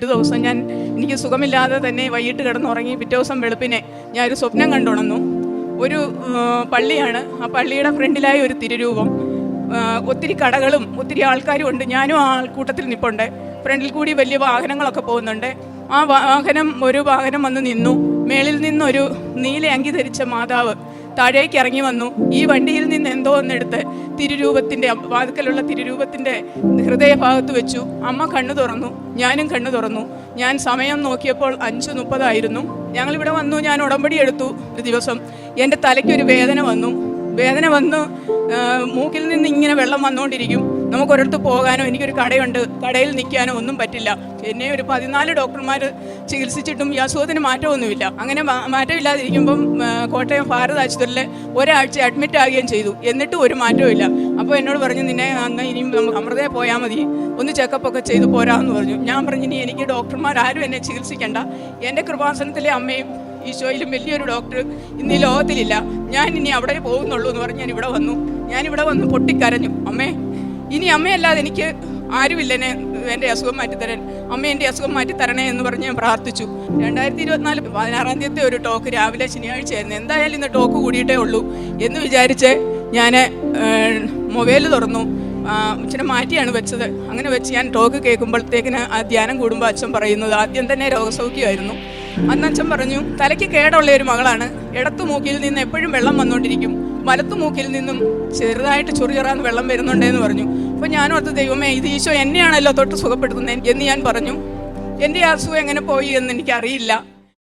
ഒരു ദിവസം എനിക്ക് സുഖമില്ലാതെ തന്നെ വൈകിട്ട് കിടന്നുറങ്ങി. പിറ്റേ ദിവസം വെളുപ്പിനെ ഞാനൊരു സ്വപ്നം കണ്ടുണർന്നു. ഒരു പള്ളിയാണ്. ആ പള്ളിയുടെ ഫ്രണ്ടിലായി ഒരു തിരുരൂപം. ഒത്തിരി കടകളും ഒത്തിരി ആൾക്കാരും ഉണ്ട്. ഞാനും ആ ആൾക്കൂട്ടത്തിൽ നിൽപ്പുണ്ട്. ഫ്രണ്ടിൽ കൂടി വലിയ വാഹനങ്ങളൊക്കെ പോകുന്നുണ്ട്. ഒരു വാഹനം വന്ന് നിന്നു. മേളിൽ നിന്നൊരു നീല അങ്കി ധരിച്ച മാതാവ് താഴേക്ക് ഇറങ്ങി വന്നു. ഈ വണ്ടിയിൽ നിന്ന് എന്തോ ഒന്നെടുത്ത് തിരുരൂപത്തിൻ്റെ വാതിക്കലുള്ള തിരുരൂപത്തിൻ്റെ ഹൃദയഭാഗത്ത് വെച്ചു. അമ്മ കണ്ണു തുറന്നു, ഞാനും കണ്ണു തുറന്നു. ഞാൻ സമയം നോക്കിയപ്പോൾ 5:30 ഞങ്ങളിവിടെ വന്നു. ഞാൻ ഉടമ്പടി എടുത്തു. ഒരു ദിവസം എൻ്റെ തലയ്ക്കൊരു വേദന വന്നു. മൂക്കിൽ നിന്ന് ഇങ്ങനെ വെള്ളം വന്നുകൊണ്ടിരിക്കും. നമുക്കൊരിടത്ത് പോകാനോ, എനിക്കൊരു കടയുണ്ട്, കടയിൽ നിൽക്കാനോ ഒന്നും പറ്റില്ല. എന്നെ ഒരു 14 ഡോക്ടർമാർ ചികിത്സിച്ചിട്ടും ഈ അസുഖത്തിന് മാറ്റമൊന്നുമില്ല. അങ്ങനെ മാറ്റമില്ലാതിരിക്കുമ്പം കോട്ടയം ഭാരത് ആശുപത്രിയിൽ ഒരാഴ്ച അഡ്മിറ്റ് ആകുകയും ചെയ്തു. എന്നിട്ടും ഒരു മാറ്റവും ഇല്ല. അപ്പോൾ എന്നോട് പറഞ്ഞു, നിന്നെ ഇനിയും നമുക്ക് അമൃതയിൽ പോയാൽ മതി, ഒന്ന് ചെക്കപ്പൊക്കെ ചെയ്ത് പോരാമെന്ന് പറഞ്ഞു. ഞാൻ പറഞ്ഞു, ഇനി എനിക്ക് ഡോക്ടർമാരും എന്നെ ചികിത്സിക്കേണ്ട. എൻ്റെ കൃപാസനത്തിലെ അമ്മയും ഈശോയിലും വലിയൊരു ഡോക്ടർ ഇന്ന് ഈ ലോകത്തിലില്ല. ഞാൻ ഇനി അവിടെ പോകുന്നുള്ളൂ എന്ന് പറഞ്ഞ് ഞാനിവിടെ വന്ന് പൊട്ടിക്കരഞ്ഞു. അമ്മേ, ഇനി അമ്മയല്ലാതെ എനിക്ക് ആരുമില്ല എൻ്റെ അസുഖം മാറ്റിത്തരാൻ. അമ്മ എൻ്റെ അസുഖം മാറ്റിത്തരണേ എന്ന് പറഞ്ഞ് ഞാൻ പ്രാർത്ഥിച്ചു. 2024 16 ഒരു ടോക്ക് രാവിലെ ശനിയാഴ്ചയായിരുന്നു. എന്തായാലും ഇന്ന് ടോക്ക് കൂടിയിട്ടേ ഉള്ളൂ എന്ന് വിചാരിച്ച് ഞാൻ മൊബൈൽ തുറന്നു. ഇച്ചിരി മാറ്റിയാണ് വെച്ചത്. അങ്ങനെ വെച്ച് ഞാൻ ടോക്ക് കേൾക്കുമ്പോഴത്തേക്കിന് ആ ധ്യാനം കൂടുമ്പോൾ അച്ഛൻ പറയുന്നത് ആദ്യം തന്നെ രോഗസൗഖ്യമായിരുന്നു. അന്ന് അച്ഛൻ പറഞ്ഞു, തലയ്ക്ക് കേടുള്ള ഒരു മകളാണ്. ഇടത്തു മൂക്കിൽ നിന്ന് എപ്പോഴും വെള്ളം വന്നുകൊണ്ടിരിക്കും, വലത്തു മൂക്കിൽ നിന്നും ചെറുതായിട്ട് ചൊറിയറാന്ന് വെള്ളം വരുന്നുണ്ടെന്ന് പറഞ്ഞു. അപ്പോൾ ഞാനോർത്ത്, ദൈവമേ, ഇത് ഈശോ എന്നെയാണല്ലോ തൊട്ട് സുഖപ്പെടുത്തുന്നത് എന്ന് ഞാൻ പറഞ്ഞു. എൻ്റെ അസുഖം എങ്ങനെ പോയി എന്ന് എനിക്കറിയില്ല.